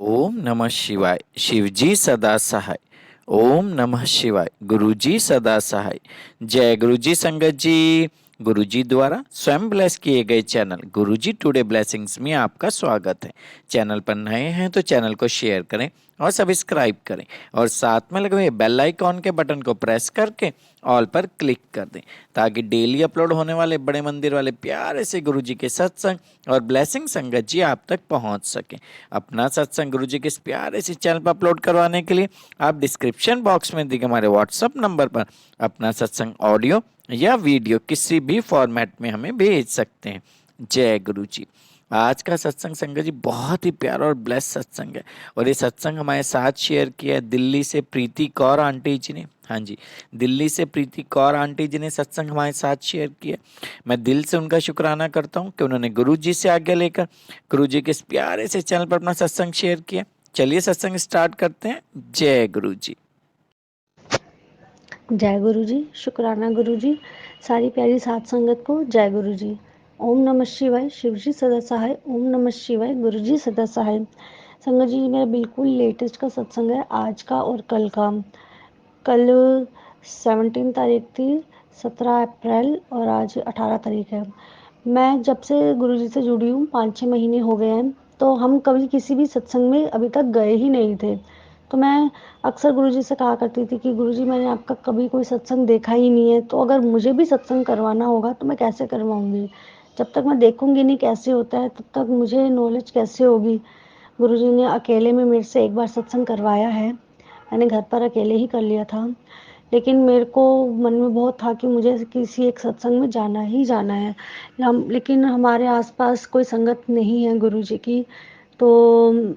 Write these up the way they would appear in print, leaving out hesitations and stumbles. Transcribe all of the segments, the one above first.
ओम नमः शिवाय। शिवजी सदा सहाय। ओम नमः शिवाय। गुरुजी सदा सहाय। जय गुरुजी संगत जी। गुरुजी द्वारा स्वयं ब्लेस किए गए चैनल गुरुजी टुडे ब्लेसिंग्स में आपका स्वागत है। चैनल पर नए हैं तो चैनल को शेयर करें और सब्सक्राइब करें और साथ में लगे हुए बेल आइकॉन के बटन को प्रेस करके ऑल पर क्लिक कर दें ताकि डेली अपलोड होने वाले बड़े मंदिर वाले प्यारे से गुरुजी के सत्संग और ब्लेसिंग संगत जी आप तक पहुंच सके। अपना सत्संग गुरुजी के इस प्यारे से चैनल पर अपलोड करवाने के लिए आप डिस्क्रिप्शन बॉक्स में दिए हमारे व्हाट्सएप नंबर पर अपना सत्संग ऑडियो या वीडियो किसी भी फॉर्मेट में हमें भेज सकते हैं। जय गुरु जी। आज का सत्संग संगत जी बहुत ही प्यारा और ब्लेस सत्संग है और ये सत्संग हमारे साथ शेयर किया है दिल्ली से प्रीति कौर आंटी जी ने। हाँ जी, दिल्ली से प्रीति कौर आंटी जी ने सत्संग हमारे साथ शेयर किया। मैं दिल से उनका शुक्राना करता हूँ कि उन्होंने गुरु जी से आज्ञा लेकर गुरु जी के इस प्यारे से चैनल पर अपना सत्संग शेयर किया। चलिए सत्संग स्टार्ट करते हैं। जय गुरु जी। जय गुरु जी। शुक्राना गुरु जी। सारी प्यारी साथ संगत को जय गुरु जी। ओम नमः शिवाय। शिव जी सदा सहाय। ओम नमः शिवाय। गुरु जी सदा सहाय। संगत जी मेरा बिल्कुल लेटेस्ट का सत्संग है आज का और कल का। कल 17 तारीख थी, 17 अप्रैल और आज 18 तारीख है। मैं जब से गुरु जी से जुड़ी हूँ 5-6 महीने हो गए हैं, तो हम कभी किसी भी सत्संग में अभी तक गए ही नहीं थे। तो मैं अक्सर गुरुजी से कहा करती थी कि गुरुजी मैंने आपका कभी कोई सत्संग देखा ही नहीं है, तो अगर मुझे भी सत्संग करवाना होगा तो मैं कैसे करवाऊंगी। जब तक मैं देखूंगी नहीं कैसे होता है तब तक मुझे नॉलेज कैसे होगी। गुरुजी ने अकेले में मेरे से एक बार सत्संग करवाया है। मैंने घर पर अकेले ही कर लिया था, लेकिन मेरे को मन में बहुत था कि मुझे किसी एक सत्संग में जाना ही जाना है। लेकिन हमारे आसपास कोई संगत नहीं है गुरुजी की, तो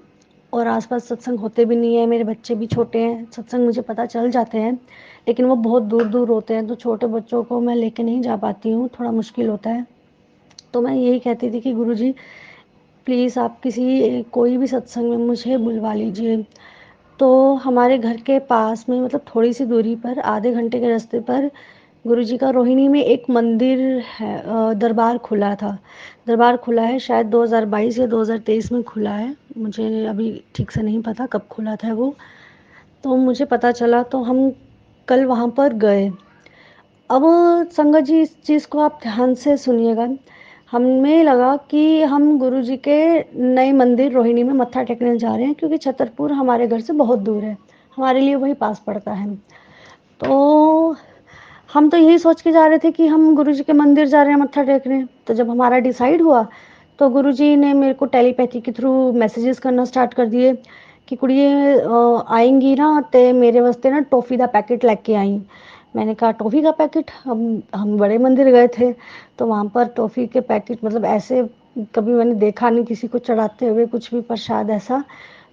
और आसपास सत्संग होते भी नहीं है। मेरे बच्चे भी छोटे हैं, सत्संग मुझे पता चल जाते हैं लेकिन वो बहुत दूर दूर होते हैं, तो छोटे बच्चों को मैं लेके नहीं जा पाती हूँ, थोड़ा मुश्किल होता है। तो मैं यही कहती थी कि गुरुजी प्लीज़ आप किसी कोई भी सत्संग में मुझे बुलवा लीजिए। तो हमारे घर के पास में मतलब थोड़ी सी दूरी पर आधे घंटे के रास्ते पर गुरुजी का रोहिणी में एक मंदिर है, दरबार खुला था। दरबार खुला है शायद 2022 या 2023 में खुला है, मुझे अभी ठीक से नहीं पता कब खुला था वो। तो मुझे पता चला तो हम कल वहाँ पर गए। अब संगत जी इस चीज़ को आप ध्यान से सुनिएगा। हमें लगा कि हम गुरुजी के नए मंदिर रोहिणी में मत्था टेकने जा रहे हैं, क्योंकि छतरपुर हमारे घर से बहुत दूर है, हमारे लिए वही पास पड़ता है। तो हम तो यही सोच के जा रहे थे कि हम गुरुजी के मंदिर जा रहे हैं मत्था टेकने। तो जब हमारा डिसाइड हुआ तो गुरुजी ने मेरे को टेलीपैथी के थ्रू मैसेजेस करना स्टार्ट कर दिए कि कुड़िए आएंगी ना ते मेरे वास्ते ना टॉफ़ी का पैकेट लेके आई। मैंने कहा टॉफ़ी का पैकेट? हम बड़े मंदिर गए थे तो वहाँ पर टॉफ़ी के पैकेट मतलब ऐसे कभी मैंने देखा नहीं किसी को चढ़ाते हुए कुछ भी प्रसाद ऐसा।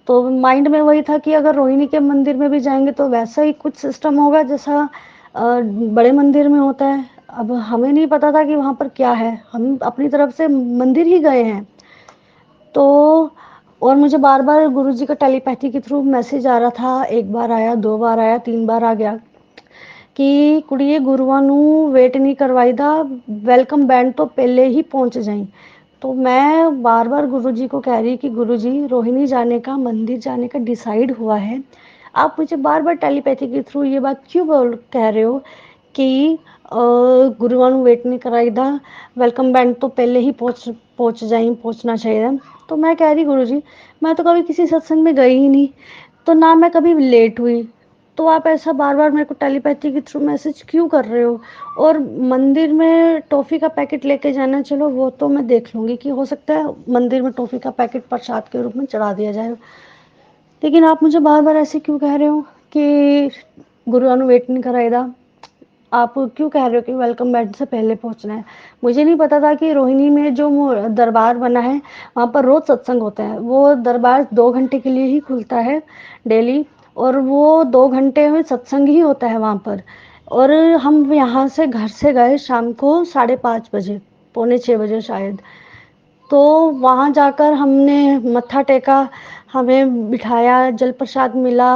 तो माइंड में वही था कि अगर रोहिणी के मंदिर में भी जाएंगे तो वैसा ही कुछ सिस्टम होगा जैसा बड़े मंदिर में होता है। अब हमें नहीं पता था कि वहाँ पर क्या है, हम अपनी तरफ से मंदिर ही गए हैं। तो और मुझे बार बार गुरुजी का टेलीपैथी के थ्रू मैसेज आ रहा था, एक बार आया, 2 बार आया, 3 बार आ गया कि कुड़िए गुरुआं नू वेट नहीं करवाईदा, वेलकम बैंड तो पहले ही पहुंच जाई। तो मैं बार बार गुरुजी को कह रही कि गुरुजी रोहिणी जाने का, मंदिर जाने का डिसाइड हुआ है, आप मुझे बार बार टेलीपैथी के थ्रू ये बात क्यों कह रहे हो कि गुरुआं नू वेट नहीं कराईदा, वेलकम बैंड तो पहले ही पहुंचना चाहिए। तो मैं कह रही गुरुजी मैं तो कभी किसी सत्संग में गई ही नहीं, तो ना मैं कभी लेट हुई, तो आप ऐसा बार बार मेरे को टेलीपैथी के थ्रू मैसेज क्यों कर रहे हो। और मंदिर में टॉफ़ी का पैकेट लेके जाना, चलो वो तो मैं देख लूँगी कि हो सकता है मंदिर में टॉफ़ी का पैकेट प्रसाद के रूप में चढ़ा दिया जाए, लेकिन आप मुझे बार बार ऐसे क्यों कह रहे हो कि गुरुआं नू वेट नहीं कराईदा, आप क्यों कह रहे हो कि वेलकम बैंड से पहले पहुंचना है। मुझे नहीं पता था कि रोहिणी में जो दरबार बना है वहाँ पर रोज सत्संग होता है। वो दरबार 2 घंटे के लिए ही खुलता है डेली, और वो 2 घंटे में सत्संग ही होता है वहाँ पर। और हम यहाँ से घर से गए शाम को 5:30 बजे, 5:45 शायद। तो वहाँ जाकर हमने मत्था टेका, हमें बिठाया, जल प्रसाद मिला,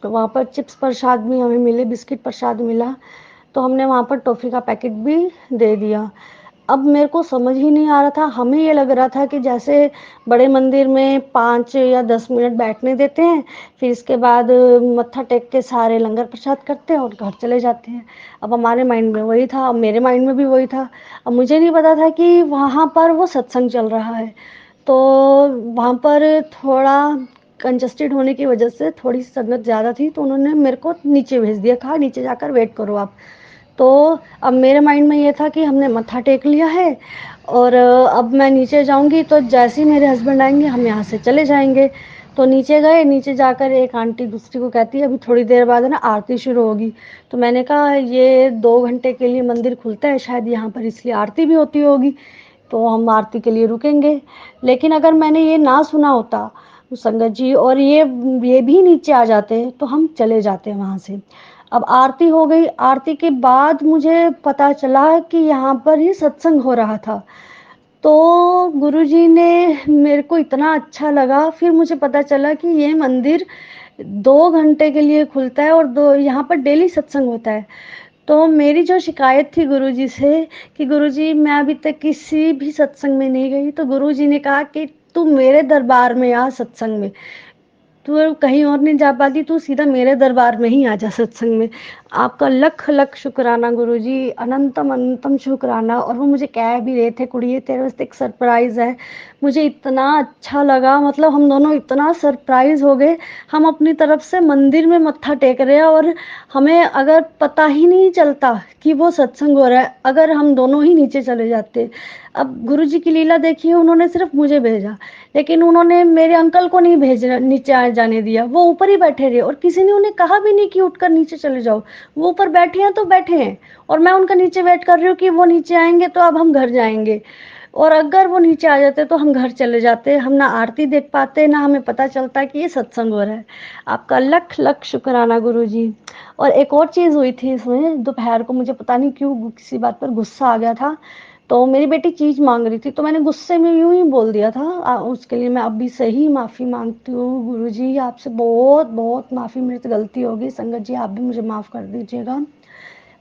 वहाँ पर चिप्स प्रसाद भी हमें मिले, बिस्किट प्रसाद मिला, तो हमने वहाँ पर टॉफ़ी का पैकेट भी दे दिया। अब मेरे को समझ ही नहीं आ रहा था। हमें ये लग रहा था कि जैसे बड़े मंदिर में 5 या 10 मिनट बैठने देते हैं, फिर इसके बाद मत्था टेक के सारे लंगर प्रसाद करते हैं और घर चले जाते हैं। अब हमारे माइंड में वही था, अब मेरे माइंड में भी वही था। अब मुझे नहीं पता था कि वहाँ पर वो सत्संग चल रहा है। तो वहाँ पर थोड़ा कंजस्टेड होने की वजह से थोड़ी संगत ज़्यादा थी, तो उन्होंने मेरे को नीचे भेज दिया, कहा नीचे जाकर वेट करो आप। तो अब मेरे माइंड में ये था कि हमने मत्था टेक लिया है और अब मैं नीचे जाऊंगी तो जैसे ही मेरे हस्बैंड आएंगे हम यहाँ से चले जाएंगे। तो नीचे गए, नीचे जाकर एक आंटी दूसरी को कहती है अभी थोड़ी देर बाद है ना आरती शुरू होगी। तो मैंने कहा ये 2 घंटे के लिए मंदिर खुलता है शायद यहाँ पर, इसलिए आरती भी होती होगी, तो हम आरती के लिए रुकेंगे। लेकिन अगर मैंने ये ना सुना होता संगत जी और ये भी नीचे आ जाते तो हम चले जाते वहाँ से। अब आरती हो गई, आरती के बाद मुझे पता चला कि यहाँ पर ही सत्संग हो रहा था। तो गुरुजी ने, मेरे को इतना अच्छा लगा, फिर मुझे पता चला कि ये मंदिर 2 घंटे के लिए खुलता है और दो यहाँ पर डेली सत्संग होता है। तो मेरी जो शिकायत थी गुरुजी से कि गुरुजी मैं अभी तक किसी भी सत्संग में नहीं गई, तो गुरुजी ने कहा कि तू मेरे दरबार में आ सत्संग में, तू कहीं और नहीं जा पाती, तू सीधा मेरे दरबार में ही आ जा सत्संग में। आपका लख लख शुक्राना गुरुजी, अनंतम अनंतम शुक्राना। और वो मुझे कह भी रहे थे कुड़िए तेरे वास्ते एक सरप्राइज है। मुझे इतना अच्छा लगा, मतलब हम दोनों इतना सरप्राइज हो गए। हम अपनी तरफ से मंदिर में मत्था टेक रहे हैं और हमें अगर पता ही नहीं चलता कि वो सत्संग हो रहा है, अगर हम दोनों ही नीचे चले जाते। अब गुरुजी की लीला देखिए, उन्होंने सिर्फ मुझे भेजा, लेकिन उन्होंने मेरे अंकल को नहीं भेजना, नीचे जाने दिया। वो ऊपर ही बैठे रहे और किसी ने उन्हें कहा भी नहीं कि उठकर नीचे चले जाओ। वो ऊपर बैठे हैं तो बैठे हैं और मैं उनका नीचे वेट कर रही हूँ कि वो नीचे आएंगे तो अब हम घर जाएंगे। और अगर वो नीचे आ जाते तो हम घर चले जाते, हम ना आरती देख पाते ना हमें पता चलता कि ये सत्संग हो रहा है। आपका लख लख शुक्राना गुरु जी। और एक और चीज़ हुई थी इसमें, दोपहर को मुझे पता नहीं क्यों किसी बात पर गुस्सा आ गया था। तो मेरी बेटी चीज मांग रही थी तो मैंने गुस्से में यूं ही बोल दिया था। उसके लिए मैं अभी से ही माफी मांगती हूँ गुरुजी, आपसे बहुत बहुत माफी, मेरे से गलती होगी। संगत जी आप भी मुझे माफ कर दीजिएगा।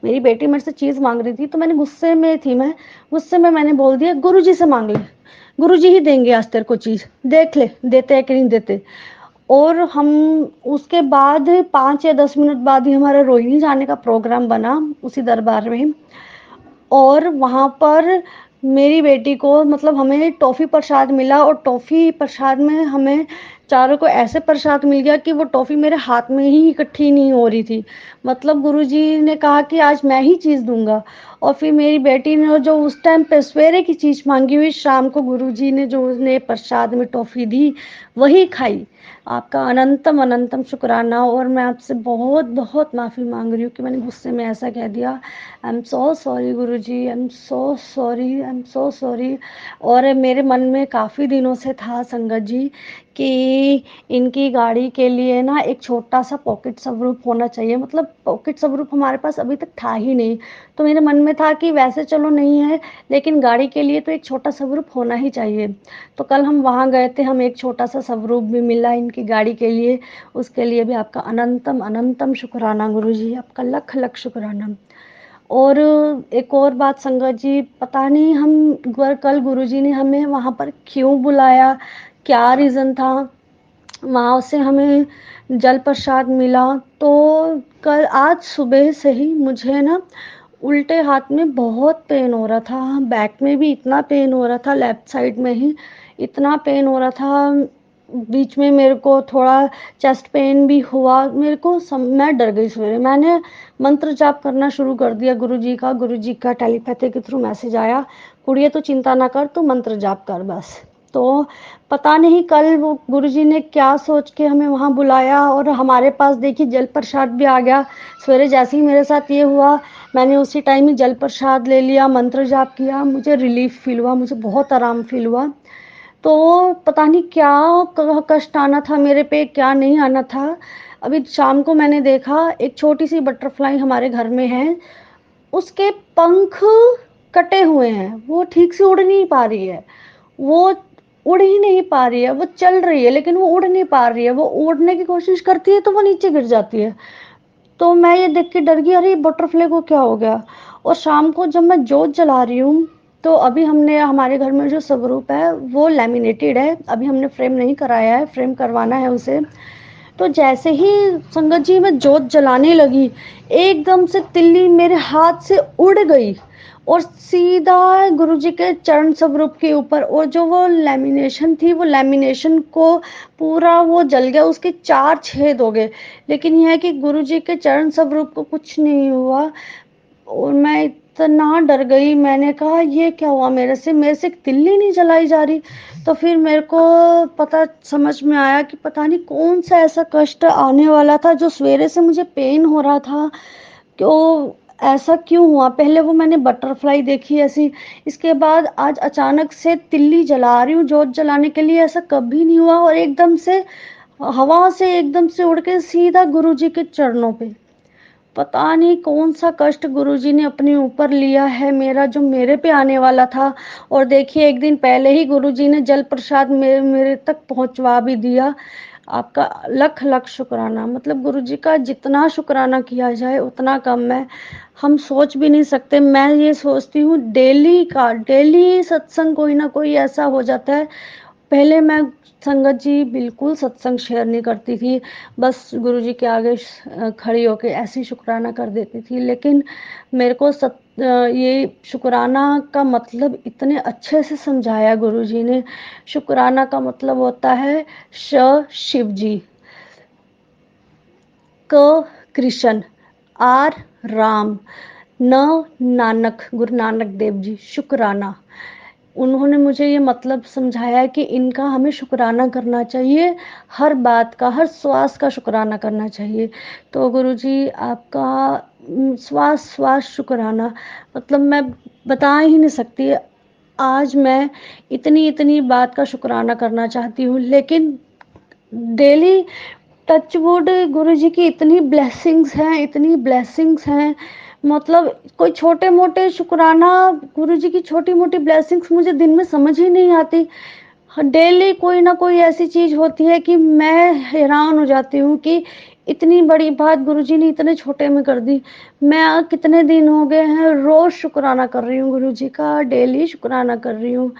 मेरी बेटी मेरे से चीज मांग रही थी तो मैंने गुस्से में थी, मैं गुस्से में मैंने बोल दिया गुरुजी से मांग ले, गुरुजी ही देंगे आज तेरे को चीज, देख ले देते हैं कि नहीं देते। और हम उसके बाद 5 या 10 मिनट बाद ही हमारा रोहिणी जाने का प्रोग्राम बना उसी दरबार में। और वहाँ पर मेरी बेटी को, मतलब हमें टॉफ़ी प्रसाद मिला और टॉफ़ी प्रसाद में हमें चारों को ऐसे प्रसाद मिल गया कि वो टॉफ़ी मेरे हाथ में ही इकट्ठी नहीं हो रही थी। मतलब गुरुजी ने कहा कि आज मैं ही चीज़ दूंगा। और फिर मेरी बेटी ने जो उस टाइम पे सवेरे की चीज़ मांगी हुई, शाम को गुरुजी ने जो उसने प्रसाद में टॉफ़ी दी वही खाई। आपका अनंतम अनंतम शुक्राना। और मैं आपसे बहुत बहुत माफ़ी मांग रही हूँ कि मैंने गुस्से में ऐसा कह दिया। I am so sorry Guruji, I am so sorry, I am so sorry. और मेरे मन में काफ़ी दिनों से था संगत जी कि इनकी गाड़ी के लिए ना एक छोटा सा पॉकेट सनरूफ होना चाहिए। मतलब पॉकेट सनरूफ हमारे पास अभी तक था ही नहीं। तो मेरे मन में था कि वैसे चलो नहीं है, लेकिन गाड़ी के लिए तो एक छोटा सनरूफ होना ही चाहिए। तो कल हम वहाँ गए थे, हम एक छोटा सा सनरूफ भी मिला इनकी गाड़ी के लिए। उसके लिए भी आपका अनंतम अनंतम शुक्राना गुरुजी, आपका लख लख शुक्राना। और एक और बात संगत जी, पता नहीं हम कल गुरुजी ने हमें वहाँ पर क्यों बुलाया, क्या रीज़न था। वहाँ से हमें जल प्रसाद मिला। तो कल आज सुबह से ही मुझे ना उल्टे हाथ में बहुत पेन हो रहा था, बैक में भी इतना पेन हो रहा था, लेफ्ट साइड में ही इतना पेन हो रहा था। बीच में मेरे को थोड़ा चेस्ट पेन भी हुआ। मेरे को मैं डर गई। सवेरे मैंने मंत्र जाप करना शुरू कर दिया गुरुजी का टेलीपैथी के थ्रू मैसेज आया, कुड़िए तो चिंता ना कर, तू मंत्र जाप कर बस। तो पता नहीं कल वो गुरुजी ने क्या सोच के हमें वहाँ बुलाया और हमारे पास देखिए जल प्रसाद भी आ गया। सवेरे जैसे ही मेरे साथ ये हुआ, मैंने उसी टाइम ही जल प्रसाद ले लिया, मंत्र जाप किया, मुझे रिलीफ फील हुआ, मुझे बहुत आराम फील हुआ। तो पता नहीं क्या कष्ट आना था मेरे पे, क्या नहीं आना था। अभी शाम को मैंने देखा एक छोटी सी बटरफ्लाई हमारे घर में है, उसके पंख कटे हुए हैं, वो ठीक से उड़ नहीं पा रही है। वो उड़ ही नहीं पा रही है, वो चल रही है लेकिन वो उड़ नहीं पा रही है। वो उड़ने की कोशिश करती है तो वो नीचे गिर जाती है। तो मैं ये देख के डर गई, अरे बटरफ्लाई को क्या हो गया। और शाम को जब मैं जोत जला रही हूँ तो अभी हमने हमारे घर में जो स्वरूप है वो लैमिनेटेड है, अभी हमने फ्रेम नहीं कराया है, फ्रेम करवाना है उसे। तो जैसे ही संगत जी मैं जोत जलाने लगी, एकदम से तिल्ली मेरे हाथ से उड़ गई और सीधा गुरुजी के चरण स्वरूप के ऊपर, और जो वो लैमिनेशन थी वो लैमिनेशन को पूरा वो जल गया, उसके 4 छेद हो गए। लेकिन यह है कि गुरुजी के चरण स्वरूप को कुछ नहीं हुआ और मैं इतना डर गई, मैंने कहा ये क्या हुआ मेरे से एक तिल्ली नहीं जलाई जा रही। तो फिर मेरे को पता समझ में आया कि पता नहीं कौन सा ऐसा कष्ट आने वाला था, जो सवेरे से मुझे पेन हो रहा था, क्यों ऐसा क्यों हुआ। पहले वो मैंने बटरफ्लाई देखी ऐसी, इसके बाद आज अचानक से तिल्ली जला रही हूँ जोत जलाने के लिए, ऐसा कभी नहीं हुआ। और एकदम से हवा से एकदम से उड़ के सीधा गुरुजी के चरणों पे, पता नहीं कौन सा कष्ट गुरुजी ने अपने ऊपर लिया है मेरा, जो मेरे पे आने वाला था। और देखिए एक दिन पहले ही गुरुजी ने जल प्रसाद मेरे तक पहुंचवा भी दिया। आपका लख लख शुक्राना, मतलब गुरुजी का जितना शुक्राना किया जाए उतना कम है, हम सोच भी नहीं सकते। मैं ये सोचती हूँ डेली सत्संग कोई ना कोई ऐसा हो जाता है। पहले मैं संगत जी बिल्कुल सत्संग शेयर नहीं करती थी, बस गुरुजी के आगे खड़ी होके ऐसे ही शुक्राना कर देती थी। लेकिन मेरे को ये शुक्राना का मतलब इतने अच्छे से समझाया गुरुजी ने। शुक्राना का मतलब होता है शिव जी, क कृष्ण, आर राम, न नानक गुरु नानक देव जी, शुक्राना। उन्होंने मुझे ये मतलब समझाया कि इनका हमें शुक्राना करना चाहिए, हर बात का, हर श्वास का शुक्राना करना चाहिए। तो गुरुजी आपका श्वास श्वास शुक्राना, मतलब मैं बता ही नहीं सकती। आज मैं इतनी इतनी बात का शुक्राना करना चाहती हूँ, लेकिन डेली टचवुड गुरुजी की इतनी ब्लेसिंग्स हैं, इतनी ब्लेसिंग्स हैं, मतलब कोई छोटे मोटे शुक्राना, गुरुजी की छोटी मोटी ब्लेसिंग्स मुझे दिन में समझ ही नहीं आती। डेली कोई ना कोई ऐसी चीज होती है कि मैं हैरान हो जाती हूँ कि इतनी बड़ी बात गुरुजी ने इतने छोटे में कर दी। मैं कितने दिन हो गए हैं रोज शुक्राना कर रही हूँ गुरुजी का, डेली शुक्राना कर रही हूँ।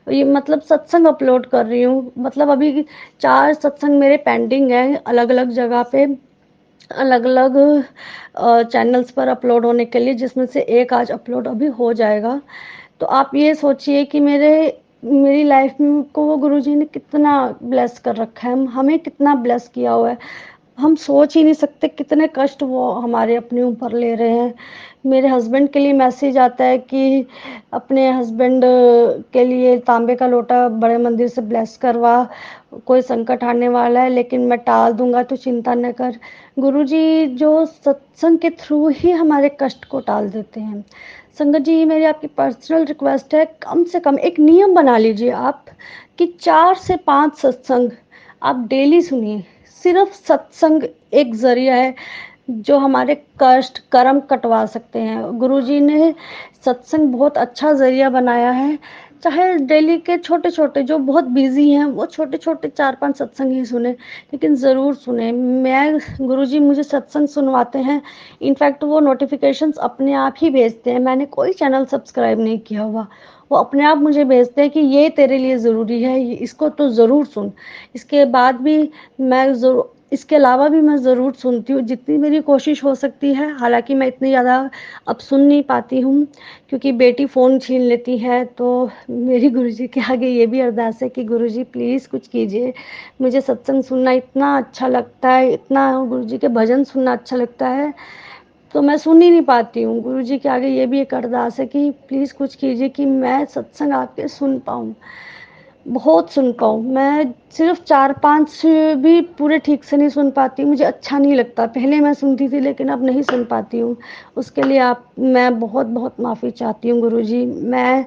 ये मतलब सत्संग अपलोड कर रही हूँ, मतलब अभी 4 सत्संग मेरे पेंडिंग है, अलग अलग जगह पे, अलग अलग चैनल्स पर अपलोड होने के लिए, जिसमें से एक आज अपलोड अभी हो जाएगा। तो आप ये सोचिए कि मेरी लाइफ में को वो गुरुजी ने कितना ब्लेस कर रखा है, हमें कितना ब्लेस किया हुआ है। हम सोच ही नहीं सकते कितने कष्ट वो हमारे अपने ऊपर ले रहे हैं। मेरे हस्बैंड के लिए मैसेज आता है कि अपने हस्बैंड के लिए तांबे का लोटा बड़े मंदिर से ब्लेस करवा, कोई संकट आने वाला है, लेकिन मैं टाल दूंगा, तो चिंता न कर। गुरुजी जो सत्संग के थ्रू ही हमारे कष्ट को टाल देते हैं। संगत जी मेरी आपकी पर्सनल रिक्वेस्ट है, कम से कम एक नियम बना लीजिए आप कि 4 से 5 सत्संग आप डेली सुनिए। सिर्फ सत्संग एक जरिया है जो हमारे कष्ट कर्म कटवा सकते हैं। गुरुजी ने सत्संग बहुत अच्छा जरिया बनाया है। चाहे डेली के छोटे छोटे जो बहुत बिजी हैं वो छोटे छोटे 4-5 सत्संग ही सुने, लेकिन ज़रूर सुने। मैं गुरुजी मुझे सत्संग सुनवाते हैं, इनफैक्ट वो नोटिफिकेशंस अपने आप ही भेजते हैं, मैंने कोई चैनल सब्सक्राइब नहीं किया हुआ, वो अपने आप मुझे भेजते हैं कि ये तेरे लिए ज़रूरी है, इसको तो ज़रूर सुन। इसके बाद भी मैं ज़रूर, इसके अलावा भी मैं ज़रूर सुनती हूँ, जितनी मेरी कोशिश हो सकती है। हालांकि मैं इतनी ज़्यादा अब सुन नहीं पाती हूँ क्योंकि बेटी फ़ोन छीन लेती है। तो मेरी गुरुजी के आगे ये भी अरदास है कि गुरुजी प्लीज़ कुछ कीजिए। मुझे सत्संग सुनना इतना अच्छा लगता है, इतना गुरुजी के भजन सुनना अच्छा लगता है, तो मैं सुन ही नहीं पाती हूँ। गुरुजी के आगे ये भी एक अरदास है कि प्लीज़ कुछ कीजिए कि मैं सत्संग आपके सुन पाऊँ, बहुत सुन पाऊँ। मैं सिर्फ 4-5 भी पूरे ठीक से नहीं सुन पाती, मुझे अच्छा नहीं लगता। पहले मैं सुनती थी लेकिन अब नहीं सुन पाती हूँ। उसके लिए मैं बहुत बहुत माफ़ी चाहती हूँ गुरुजी। मैं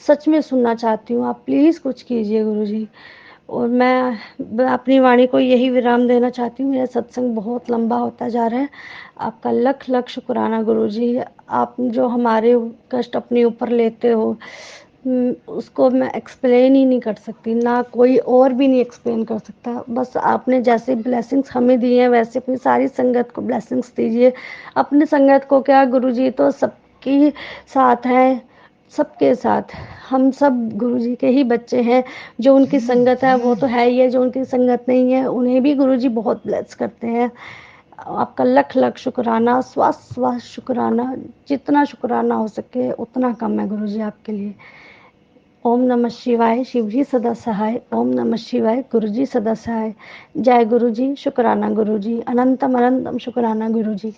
सच में सुनना चाहती हूँ, आप प्लीज़ कुछ कीजिए गुरुजी। और मैं अपनी वाणी को यही विराम देना चाहती हूँ, मेरा सत्संग बहुत लंबा होता जा रहा है। आपका लख लख शुक्राना गुरुजी, आप जो हमारे कष्ट अपने ऊपर लेते हो, उसको मैं एक्सप्लेन ही नहीं कर सकती, ना कोई और भी नहीं एक्सप्लेन कर सकता। बस आपने जैसे ब्लेसिंग्स हमें दी हैं वैसे अपनी सारी संगत को ब्लेसिंग्स दीजिए। अपनी संगत को क्या, गुरुजी तो सबकी साथ हैं, सबके साथ। हम सब गुरुजी के ही बच्चे हैं। जो उनकी संगत है वो तो है ही है, जो उनकी संगत नहीं है उन्हें भी गुरुजी बहुत ब्लेस करते हैं। आपका लख लख शुक्राना, स्वास्थ्य स्वास्थ्य शुक्राना, जितना शुक्राना हो सके उतना कम है गुरुजी आपके लिए। ओम नमः शिवाय, शिवजी सदा सहाय। ओम नमः शिवाय, गुरुजी सदा सहाय। जय गुरुजी, शुक्राना गुरुजी, अनंतम अनंतम शुक्राना गुरुजी।